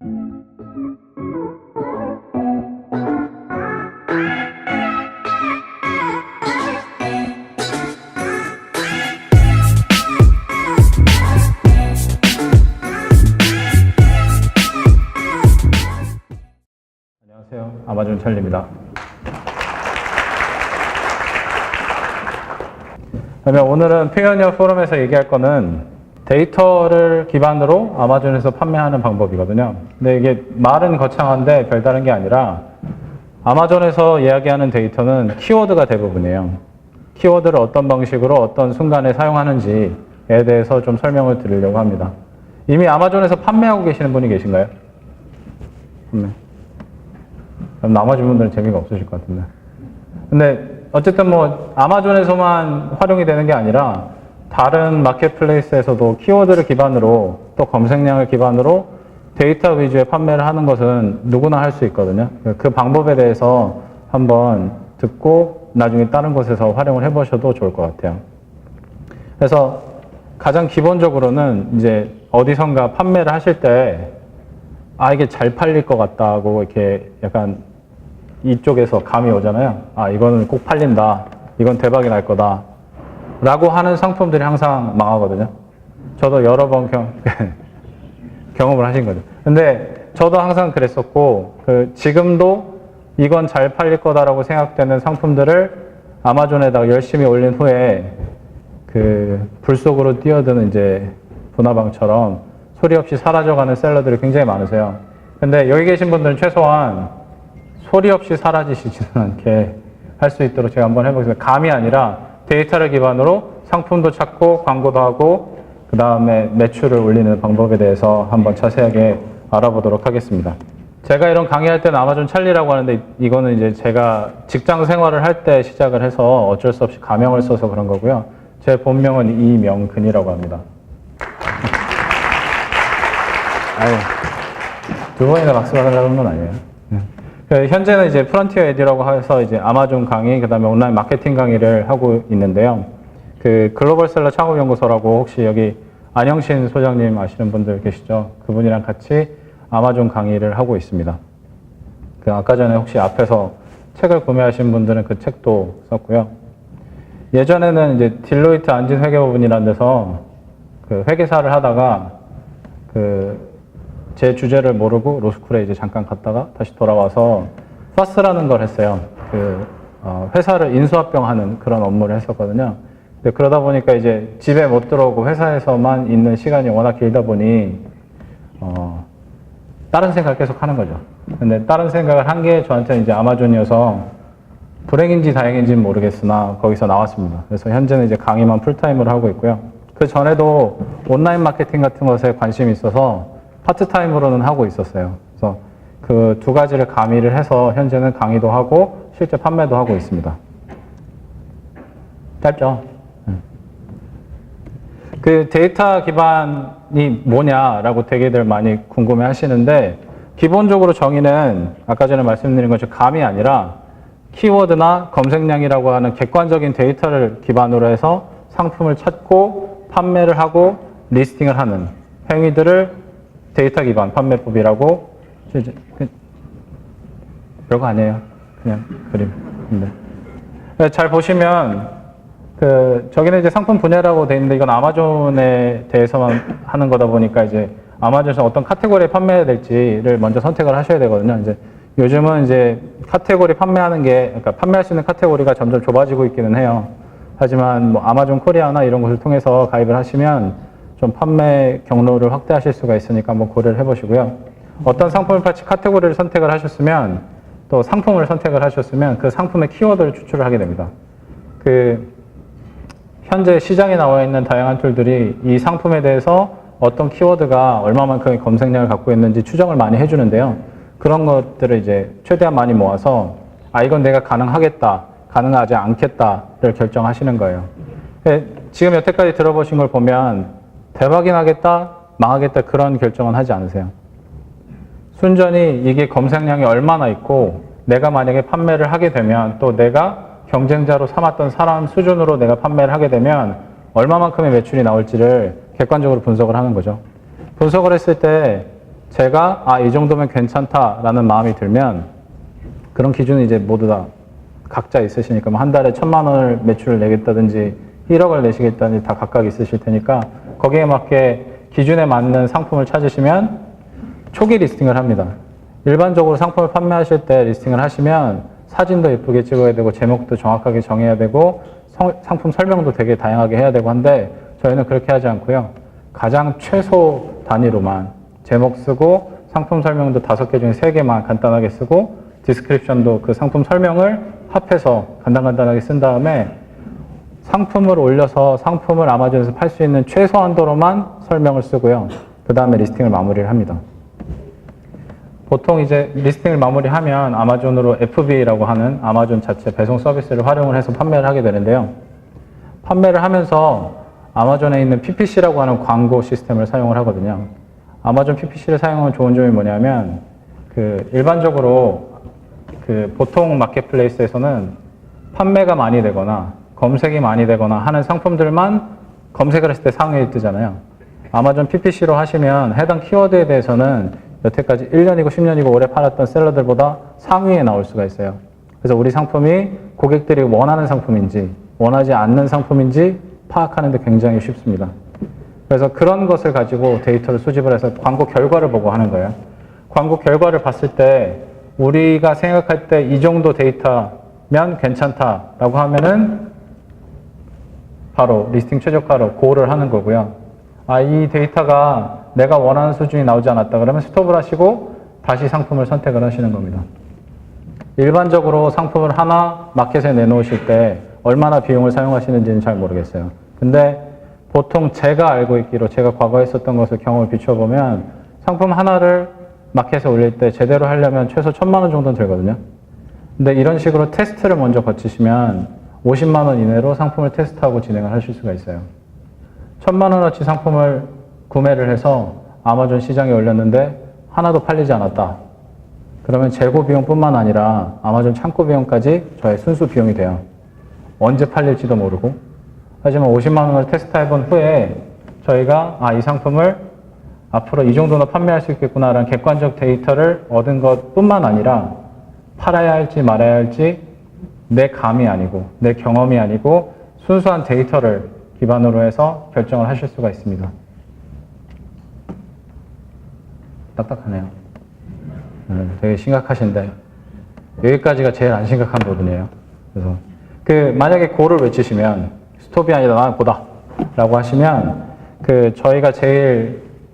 안녕하세요. 아마존 찰리입니다. 그러면 오늘은 피오니어 포럼에서 얘기할 거는 데이터를 기반으로 아마존에서 판매하는 방법이거든요. 근데 이게 말은 거창한데 별다른 게 아니라 아마존에서 이야기하는 데이터는 키워드가 대부분이에요. 키워드를 어떤 방식으로 어떤 순간에 사용하는지에 대해서 좀 설명을 드리려고 합니다. 이미 아마존에서 판매하고 계시는 분이 계신가요? 판매. 그럼 나머지 분들은 재미가 없으실 것 같은데. 근데 어쨌든 뭐 아마존에서만 활용이 되는 게 아니라 다른 마켓플레이스에서도 키워드를 기반으로 또 검색량을 기반으로 데이터 위주의 판매를 하는 것은 누구나 할 수 있거든요. 그 방법에 대해서 한번 듣고 나중에 다른 곳에서 활용을 해보셔도 좋을 것 같아요. 그래서 가장 기본적으로는 이제 어디선가 판매를 하실 때 이게 잘 팔릴 것 같다고 이렇게 약간 이쪽에서 감이 오잖아요. 이거는 꼭 팔린다. 이건 대박이 날 거다. 라고 하는 상품들이 항상 망하거든요. 저도 여러 번 경험을 하신 거죠. 근데 저도 항상 그랬었고, 지금도 이건 잘 팔릴 거다라고 생각되는 상품들을 아마존에다가 열심히 올린 후에 불 속으로 뛰어드는 이제 분화방처럼 소리 없이 사라져가는 셀러들이 굉장히 많으세요. 근데 여기 계신 분들은 최소한 소리 없이 사라지시지는 않게 할 수 있도록 제가 한번 해보겠습니다. 감이 아니라 데이터를 기반으로 상품도 찾고 광고도 하고 그 다음에 매출을 올리는 방법에 대해서 한번 자세하게 알아보도록 하겠습니다. 제가 이런 강의할 때는 아마존 찰리라고 하는데 이거는 이제 제가 직장 생활을 할 때 시작을 해서 어쩔 수 없이 가명을 써서 그런 거고요. 제 본명은 이명근이라고 합니다. 두 번이나 박수 받으려는 건 아니에요. 현재는 이제 프론티어 에듀라고 해서 이제 아마존 강의, 그 다음에 온라인 마케팅 강의를 하고 있는데요. 글로벌셀러 창업연구소라고 혹시 여기 안영신 소장님 아시는 분들 계시죠? 그분이랑 같이 아마존 강의를 하고 있습니다. 아까 전에 혹시 앞에서 책을 구매하신 분들은 그 책도 썼고요. 예전에는 이제 딜로이트 안진회계부분이라는 데서 회계사를 하다가 제 주제를 모르고 로스쿨에 이제 잠깐 갔다가 다시 돌아와서 파스라는 걸 했어요. 회사를 인수합병하는 그런 업무를 했었거든요. 근데 그러다 보니까 이제 집에 못 들어오고 회사에서만 있는 시간이 워낙 길다 보니 다른 생각을 계속 하는 거죠. 근데 다른 생각을 한 게 저한테는 이제 아마존이어서 불행인지 다행인지는 모르겠으나 거기서 나왔습니다. 그래서 현재는 이제 강의만 풀타임으로 하고 있고요. 그 전에도 온라인 마케팅 같은 것에 관심이 있어서 파트타임으로는 하고 있었어요. 그래서 그 두 가지를 가미를 해서 현재는 강의도 하고 실제 판매도 하고 있습니다. 짧죠? 데이터 기반이 뭐냐라고 되게들 많이 궁금해 하시는데 기본적으로 정의는 아까 전에 말씀드린 것처럼 감이 아니라 키워드나 검색량이라고 하는 객관적인 데이터를 기반으로 해서 상품을 찾고 판매를 하고 리스팅을 하는 행위들을 데이터 기반 판매법이라고 별거 아니에요. 그냥 그림인데 잘 보시면 저기는 이제 상품 분야라고 되어 있는데 이건 아마존에 대해서만 하는 거다 보니까 이제 아마존에서 어떤 카테고리에 판매해야 될지를 먼저 선택을 하셔야 되거든요. 이제 요즘은 이제 카테고리 판매하는 게 그러니까 판매할 수 있는 카테고리가 점점 좁아지고 있기는 해요. 하지만 뭐 아마존 코리아나 이런 곳을 통해서 가입을 하시면 좀 판매 경로를 확대하실 수가 있으니까 한번 고려를 해보시고요. 어떤 상품을 팔지 카테고리를 선택을 하셨으면 또 상품을 선택을 하셨으면 그 상품의 키워드를 추출을 하게 됩니다. 현재 시장에 나와 있는 다양한 툴들이 이 상품에 대해서 어떤 키워드가 얼마만큼의 검색량을 갖고 있는지 추정을 많이 해주는데요. 그런 것들을 이제 최대한 많이 모아서 이건 내가 가능하겠다, 가능하지 않겠다를 결정하시는 거예요. 지금 여태까지 들어보신 걸 보면 대박이 나겠다, 망하겠다 그런 결정은 하지 않으세요. 순전히 이게 검색량이 얼마나 있고 내가 만약에 판매를 하게 되면 또 내가 경쟁자로 삼았던 사람 수준으로 내가 판매를 하게 되면 얼마만큼의 매출이 나올지를 객관적으로 분석을 하는 거죠. 분석을 했을 때 제가 이 정도면 괜찮다라는 마음이 들면 그런 기준은 이제 모두 다 각자 있으시니까 뭐 한 달에 1,000만 원을 매출을 내겠다든지 1억을 내시겠다든지 다 각각 있으실 테니까 거기에 맞게 기준에 맞는 상품을 찾으시면 초기 리스팅을 합니다. 일반적으로 상품을 판매하실 때 리스팅을 하시면 사진도 예쁘게 찍어야 되고 제목도 정확하게 정해야 되고 상품 설명도 되게 다양하게 해야 되고 한데 저희는 그렇게 하지 않고요. 가장 최소 단위로만 제목 쓰고 상품 설명도 5개 중에 3개만 간단하게 쓰고 디스크립션도 그 상품 설명을 합해서 간단하게 쓴 다음에 상품을 올려서 상품을 아마존에서 팔 수 있는 최소한도로만 설명을 쓰고요. 그 다음에 리스팅을 마무리를 합니다. 보통 이제 리스팅을 마무리하면 아마존으로 FBA라고 하는 아마존 자체 배송 서비스를 활용을 해서 판매를 하게 되는데요. 판매를 하면서 아마존에 있는 PPC라고 하는 광고 시스템을 사용을 하거든요. 아마존 PPC를 사용하는 좋은 점이 뭐냐면 일반적으로 보통 마켓플레이스에서는 판매가 많이 되거나 검색이 많이 되거나 하는 상품들만 검색을 했을 때 상위에 뜨잖아요. 아마존 PPC로 하시면 해당 키워드에 대해서는 여태까지 1년이고 10년이고 오래 팔았던 셀러들보다 상위에 나올 수가 있어요. 그래서 우리 상품이 고객들이 원하는 상품인지 원하지 않는 상품인지 파악하는 데 굉장히 쉽습니다. 그래서 그런 것을 가지고 데이터를 수집을 해서 광고 결과를 보고 하는 거예요. 광고 결과를 봤을 때 우리가 생각할 때 이 정도 데이터면 괜찮다라고 하면은 바로 리스팅 최저가로 고를 하는 거고요. 이 데이터가 내가 원하는 수준이 나오지 않았다 그러면 스톱을 하시고 다시 상품을 선택을 하시는 겁니다. 일반적으로 상품을 하나 마켓에 내놓으실 때 얼마나 비용을 사용하시는지는 잘 모르겠어요. 근데 보통 제가 알고 있기로 제가 과거에 했었던 것을 경험을 비춰보면 상품 하나를 마켓에 올릴 때 제대로 하려면 최소 1,000만 원 정도는 들거든요. 근데 이런 식으로 테스트를 먼저 거치시면 50만 원 이내로 상품을 테스트하고 진행을 하실 수가 있어요. 1,000만 원어치 상품을 구매를 해서 아마존 시장에 올렸는데 하나도 팔리지 않았다. 그러면 재고 비용뿐만 아니라 아마존 창고 비용까지 저의 순수 비용이 돼요. 언제 팔릴지도 모르고. 하지만 50만 원을 테스트해본 후에 저희가 이 상품을 앞으로 이 정도는 판매할 수 있겠구나라는 객관적 데이터를 얻은 것뿐만 아니라 팔아야 할지 말아야 할지 내 감이 아니고 내 경험이 아니고 순수한 데이터를 기반으로 해서 결정을 하실 수가 있습니다. 딱딱하네요. 되게 심각하신데 여기까지가 제일 안 심각한 부분이에요. 그래서 만약에 고를 외치시면 스톱이 아니다 난 고다 라고 하시면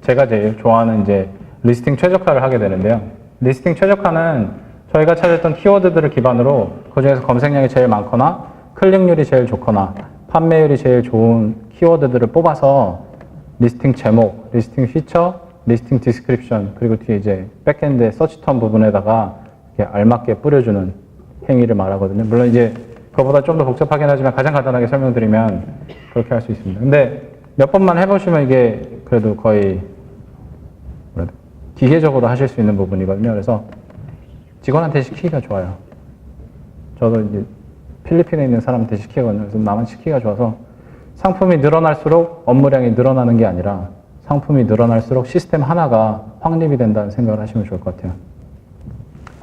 제가 제일 좋아하는 이제 리스팅 최저가를 하게 되는데요. 리스팅 최저가는 저희가 찾았던 키워드들을 기반으로 그 중에서 검색량이 제일 많거나 클릭률이 제일 좋거나 판매율이 제일 좋은 키워드들을 뽑아서 리스팅 제목, 리스팅 피처, 리스팅 디스크립션 그리고 뒤에 이제 백엔드 서치텀 부분에다가 이렇게 알맞게 뿌려주는 행위를 말하거든요. 물론 이제 그거보다 좀 더 복잡하긴 하지만 가장 간단하게 설명드리면 그렇게 할 수 있습니다. 근데 몇 번만 해보시면 이게 그래도 거의 기계적으로 하실 수 있는 부분이거든요. 그래서 직원한테 시키기가 좋아요. 저도 이제 필리핀에 있는 사람한테 시키거든요. 그래서 나만 시키기가 좋아서 상품이 늘어날수록 업무량이 늘어나는 게 아니라 상품이 늘어날수록 시스템 하나가 확립이 된다는 생각을 하시면 좋을 것 같아요.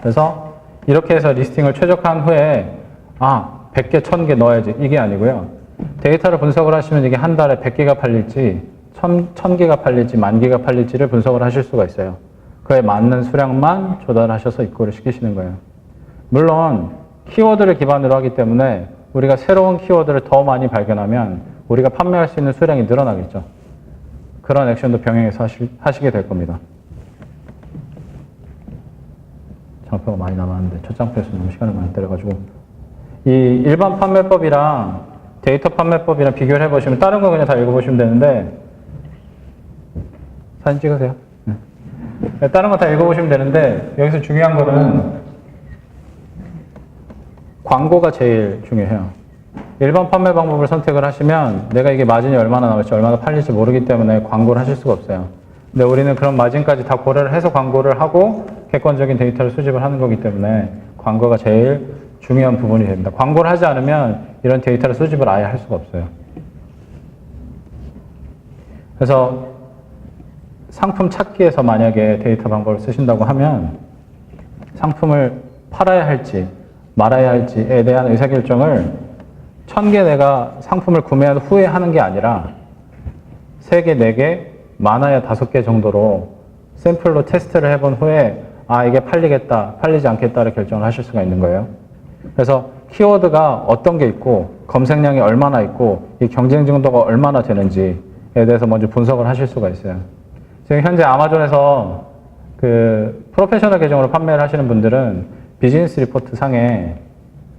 그래서 이렇게 해서 리스팅을 최적화한 후에 100개, 1000개 넣어야지 이게 아니고요. 데이터를 분석을 하시면 이게 한 달에 100개가 팔릴지 1000개가 팔릴지 10,000개가 팔릴지를 분석을 하실 수가 있어요. 그에 맞는 수량만 조달하셔서 입고를 시키시는 거예요. 물론 키워드를 기반으로 하기 때문에 우리가 새로운 키워드를 더 많이 발견하면 우리가 판매할 수 있는 수량이 늘어나겠죠. 그런 액션도 병행해서 하시게 될 겁니다. 장표가 많이 남았는데 첫 장표에서 너무 시간을 많이 때려가지고 이 일반 판매법이랑 데이터 판매법이랑 비교를 해보시면 다른 거 그냥 다 읽어보시면 되는데 사진 찍으세요. 다른 거 다 읽어보시면 되는데 여기서 중요한 거는 광고가 제일 중요해요. 일반 판매 방법을 선택을 하시면 내가 이게 마진이 얼마나 나올지 얼마나 팔릴지 모르기 때문에 광고를 하실 수가 없어요. 근데 우리는 그런 마진까지 다 고려를 해서 광고를 하고 객관적인 데이터를 수집을 하는 거기 때문에 광고가 제일 중요한 부분이 됩니다. 광고를 하지 않으면 이런 데이터를 수집을 아예 할 수가 없어요. 그래서 상품 찾기에서 만약에 데이터 방법을 쓰신다고 하면 상품을 팔아야 할지 말아야 할지에 대한 의사결정을 1000개 내가 상품을 구매한 후에 하는 게 아니라 3개, 4개, 많아야 5개 정도로 샘플로 테스트를 해본 후에 아 이게 팔리겠다, 팔리지 않겠다를 결정을 하실 수가 있는 거예요. 그래서 키워드가 어떤 게 있고 검색량이 얼마나 있고 이 경쟁 정도가 얼마나 되는지에 대해서 먼저 분석을 하실 수가 있어요. 지금 현재 아마존에서 그 프로페셔널 계정으로 판매를 하시는 분들은 비즈니스 리포트 상에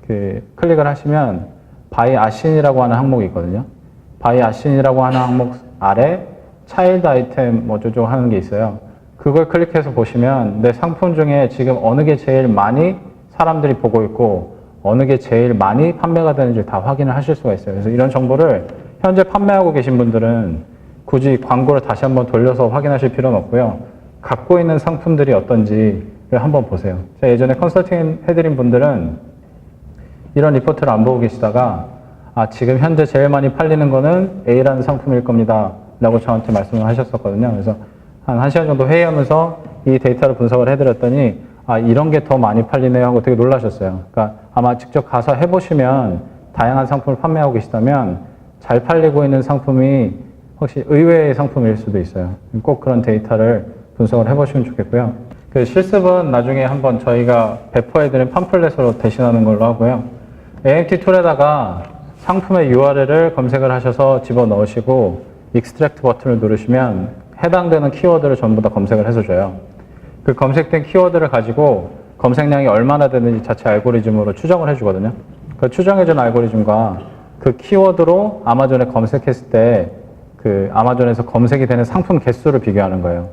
그 클릭을 하시면 바이 아신이라고 하는 항목이 있거든요. 바이 아신이라고 하는 항목 아래 차일드 아이템 뭐 저쪽 하는 게 있어요. 그걸 클릭해서 보시면 내 상품 중에 지금 어느 게 제일 많이 사람들이 보고 있고 어느 게 제일 많이 판매가 되는지 다 확인을 하실 수가 있어요. 그래서 이런 정보를 현재 판매하고 계신 분들은 굳이 광고를 다시 한번 돌려서 확인하실 필요는 없고요. 갖고 있는 상품들이 어떤지를 한번 보세요. 제가 예전에 컨설팅 해드린 분들은 이런 리포트를 안 보고 계시다가 아 지금 현재 제일 많이 팔리는 거는 A라는 상품일 겁니다 라고 저한테 말씀을 하셨었거든요. 그래서 한 1시간 정도 회의하면서 이 데이터를 분석을 해드렸더니 아 이런 게 더 많이 팔리네요 하고 되게 놀라셨어요. 그러니까 아마 직접 가서 해보시면 다양한 상품을 판매하고 계시다면 잘 팔리고 있는 상품이 혹시 의외의 상품일 수도 있어요. 꼭 그런 데이터를 분석을 해보시면 좋겠고요. 그 실습은 나중에 한번 저희가 배포해드린 팜플렛으로 대신하는 걸로 하고요. AMT 툴에다가 상품의 URL을 검색을 하셔서 집어넣으시고 익스트랙트 버튼을 누르시면 해당되는 키워드를 전부 다 검색을 해서 줘요. 그 검색된 키워드를 가지고 검색량이 얼마나 되는지 자체 알고리즘으로 추정을 해주거든요. 그 추정해준 알고리즘과 그 키워드로 아마존에 검색했을 때 그 아마존에서 검색이 되는 상품 개수를 비교하는 거예요.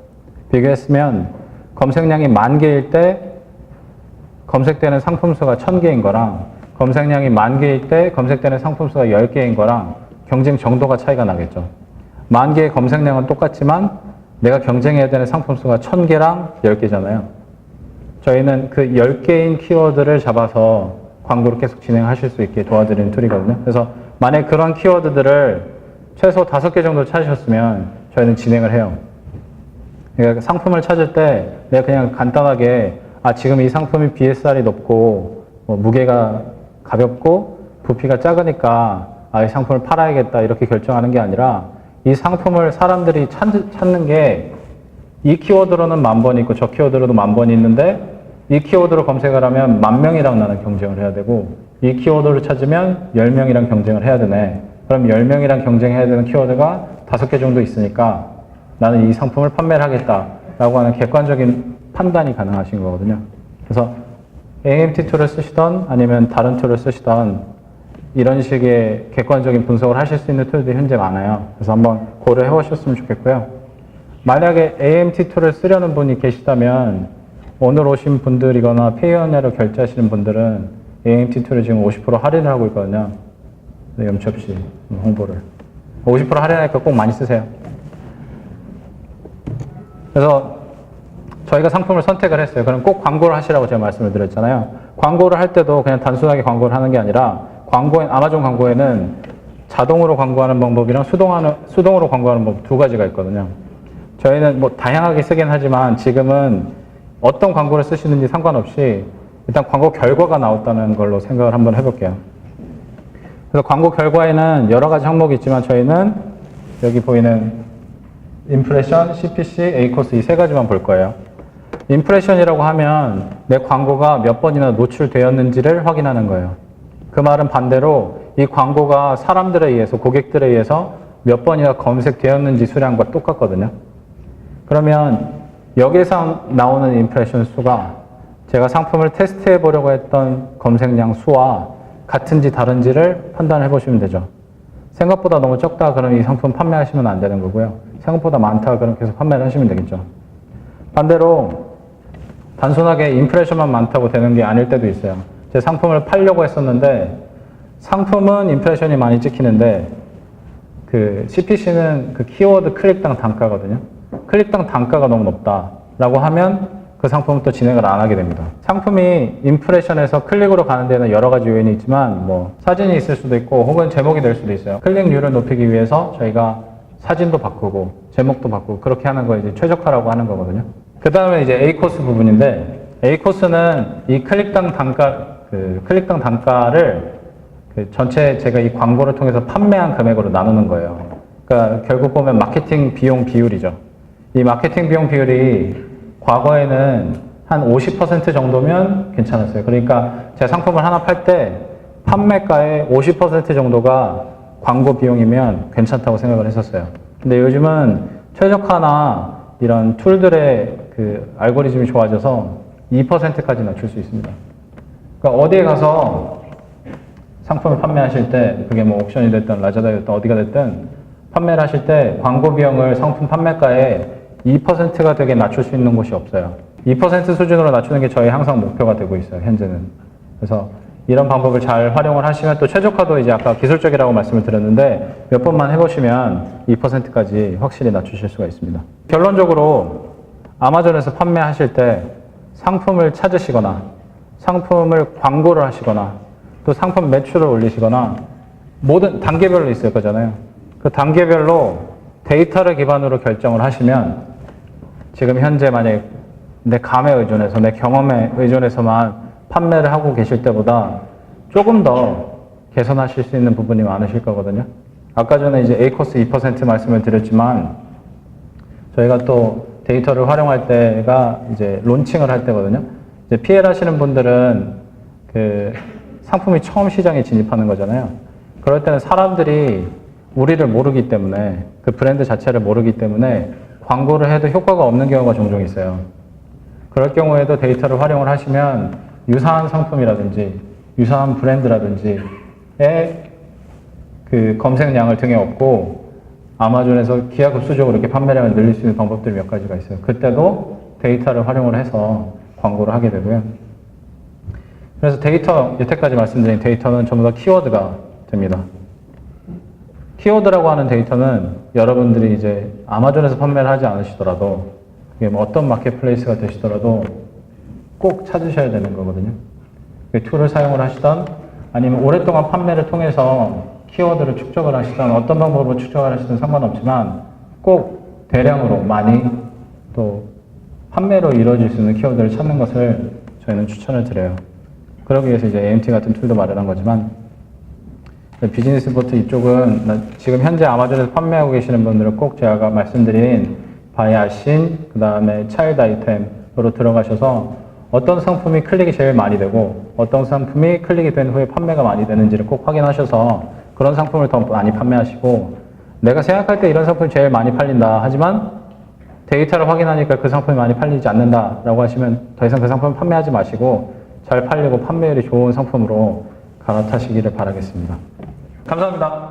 비교했으면 검색량이 10,000개일 때 검색되는 상품 수가 1000개인 거랑 검색량이 10,000개일 때 검색되는 상품 수가 10개인 거랑 경쟁 정도가 차이가 나겠죠. 10,000개의 검색량은 똑같지만 내가 경쟁해야 되는 상품 수가 1000개랑 10개잖아요. 저희는 그 10개인 키워드를 잡아서 광고를 계속 진행하실 수 있게 도와드리는 툴이거든요. 그래서 만약 그런 키워드들을 최소 5개 정도 찾으셨으면 저희는 진행을 해요. 그러니까 상품을 찾을 때 내가 그냥 간단하게 아 지금 이 상품이 BSR이 높고 뭐 무게가 가볍고 부피가 작으니까 아 이 상품을 팔아야겠다 이렇게 결정하는 게 아니라 이 상품을 사람들이 찾는 게 이 키워드로는 10,000번이 있고 저 키워드로도 10,000번이 있는데 이 키워드로 검색을 하면 10,000명이랑 나는 경쟁을 해야 되고 이 키워드를 찾으면 10명이랑 경쟁을 해야 되네. 그럼 10명이랑 경쟁해야 되는 키워드가 5개 정도 있으니까 나는 이 상품을 판매를 하겠다라고 하는 객관적인 판단이 가능하신 거거든요. 그래서 AMT 툴을 쓰시던 아니면 다른 툴을 쓰시던 이런 식의 객관적인 분석을 하실 수 있는 툴들이 현재 많아요. 그래서 한번 고려해 보셨으면 좋겠고요. 만약에 AMT 툴을 쓰려는 분이 계시다면 오늘 오신 분들이거나 페이어냐로 결제하시는 분들은 AMT 툴을 지금 50% 할인을 하고 있거든요. 염치 없이 홍보를 50% 할인하니까 꼭 많이 쓰세요. 그래서 저희가 상품을 선택을 했어요. 그럼 꼭 광고를 하시라고 제가 말씀을 드렸잖아요. 광고를 할 때도 그냥 단순하게 광고를 하는 게 아니라 아마존 광고에는 자동으로 광고하는 방법이랑 수동으로 광고하는 방법 2가지가 있거든요. 저희는 뭐 다양하게 쓰긴 하지만 지금은 어떤 광고를 쓰시는지 상관없이 일단 광고 결과가 나왔다는 걸로 생각을 한번 해볼게요. 그래서 광고 결과에는 여러 가지 항목이 있지만 저희는 여기 보이는 임프레션, CPC, A코스 이 3가지만 볼 거예요. 임프레션이라고 하면 내 광고가 몇 번이나 노출되었는지를 확인하는 거예요. 그 말은 반대로 이 광고가 사람들에 의해서, 고객들에 의해서 몇 번이나 검색되었는지 수량과 똑같거든요. 그러면 여기서 나오는 임프레션 수가 제가 상품을 테스트해 보려고 했던 검색량 수와 같은지 다른지를 판단해 보시면 되죠. 생각보다 너무 적다 그러면 이 상품 판매하시면 안 되는 거고요. 생각보다 많다 그러면 계속 판매를 하시면 되겠죠. 반대로 단순하게 임프레션만 많다고 되는 게 아닐 때도 있어요. 제 상품을 팔려고 했었는데 상품은 임프레션이 많이 찍히는데 그 CPC는 그 키워드 클릭당 단가거든요. 클릭당 단가가 너무 높다라고 하면 그 상품은 또 진행을 안 하게 됩니다. 상품이 임프레션에서 클릭으로 가는 데는 여러 가지 요인이 있지만 뭐 사진이 있을 수도 있고 혹은 제목이 될 수도 있어요. 클릭률을 높이기 위해서 저희가 사진도 바꾸고 제목도 바꾸고 그렇게 하는 거 이제 최적화라고 하는 거거든요. 그 다음에 이제 A 코스 부분인데 A 코스는 이 클릭당 단가를 전체 제가 이 광고를 통해서 판매한 금액으로 나누는 거예요. 그러니까 결국 보면 마케팅 비용 비율이죠. 이 마케팅 비용 비율이 과거에는 한 50% 정도면 괜찮았어요. 그러니까 제가 상품을 하나 팔 때 판매가의 50% 정도가 광고 비용이면 괜찮다고 생각을 했었어요. 근데 요즘은 최적화나 이런 툴들의 그 알고리즘이 좋아져서 2%까지 낮출 수 있습니다. 그러니까 어디에 가서 상품을 판매하실 때 그게 뭐 옥션이 됐든 라자다이 됐든 어디가 됐든 판매를 하실 때 광고 비용을 상품 판매가에 2%가 되게 낮출 수 있는 곳이 없어요. 2% 수준으로 낮추는 게 저희 항상 목표가 되고 있어요, 현재는. 그래서 이런 방법을 잘 활용을 하시면 또 최적화도 이제 아까 기술적이라고 말씀을 드렸는데 몇 번만 해보시면 2%까지 확실히 낮추실 수가 있습니다. 결론적으로 아마존에서 판매하실 때 상품을 찾으시거나 상품을 광고를 하시거나 또 상품 매출을 올리시거나 모든 단계별로 있을 거잖아요. 그 단계별로 데이터를 기반으로 결정을 하시면 지금 현재 만약에 내 감에 의존해서 내 경험에 의존해서만 판매를 하고 계실 때보다 조금 더 개선하실 수 있는 부분이 많으실 거거든요. 아까 전에 이제 A코스 2% 말씀을 드렸지만 저희가 또 데이터를 활용할 때가 이제 론칭을 할 때거든요. 이제 PL 하시는 분들은 그 상품이 처음 시장에 진입하는 거잖아요. 그럴 때는 사람들이 우리를 모르기 때문에 그 브랜드 자체를 모르기 때문에 광고를 해도 효과가 없는 경우가 종종 있어요. 그럴 경우에도 데이터를 활용을 하시면 유사한 상품이라든지 유사한 브랜드라든지의 그 검색량을 등에 업고 아마존에서 기하급수적으로 이렇게 판매량을 늘릴 수 있는 방법들이 몇 가지가 있어요. 그때도 데이터를 활용을 해서 광고를 하게 되고요. 그래서 데이터, 여태까지 말씀드린 데이터는 전부 다 키워드가 됩니다. 키워드라고 하는 데이터는 여러분들이 이제 아마존에서 판매를 하지 않으시더라도 그게 뭐 어떤 마켓플레이스가 되시더라도 꼭 찾으셔야 되는 거거든요. 그 툴을 사용을 하시던 아니면 오랫동안 판매를 통해서 키워드를 축적을 하시던 어떤 방법으로 축적을 하시든 상관없지만 꼭 대량으로 많이 또 판매로 이루어질 수 있는 키워드를 찾는 것을 저희는 추천을 드려요. 그러기 위해서 이제 AMT 같은 툴도 마련한 거지만 비즈니스 보트 이쪽은 지금 현재 아마존에서 판매하고 계시는 분들은 꼭 제가 말씀드린 바이 아신, 그 다음에 차일드 아이템으로 들어가셔서 어떤 상품이 클릭이 제일 많이 되고 어떤 상품이 클릭이 된 후에 판매가 많이 되는지를 꼭 확인하셔서 그런 상품을 더 많이 판매하시고 내가 생각할 때 이런 상품이 제일 많이 팔린다 하지만 데이터를 확인하니까 그 상품이 많이 팔리지 않는다 라고 하시면 더 이상 그 상품을 판매하지 마시고 잘 팔리고 판매율이 좋은 상품으로 갈아타시기를 바라겠습니다. 감사합니다.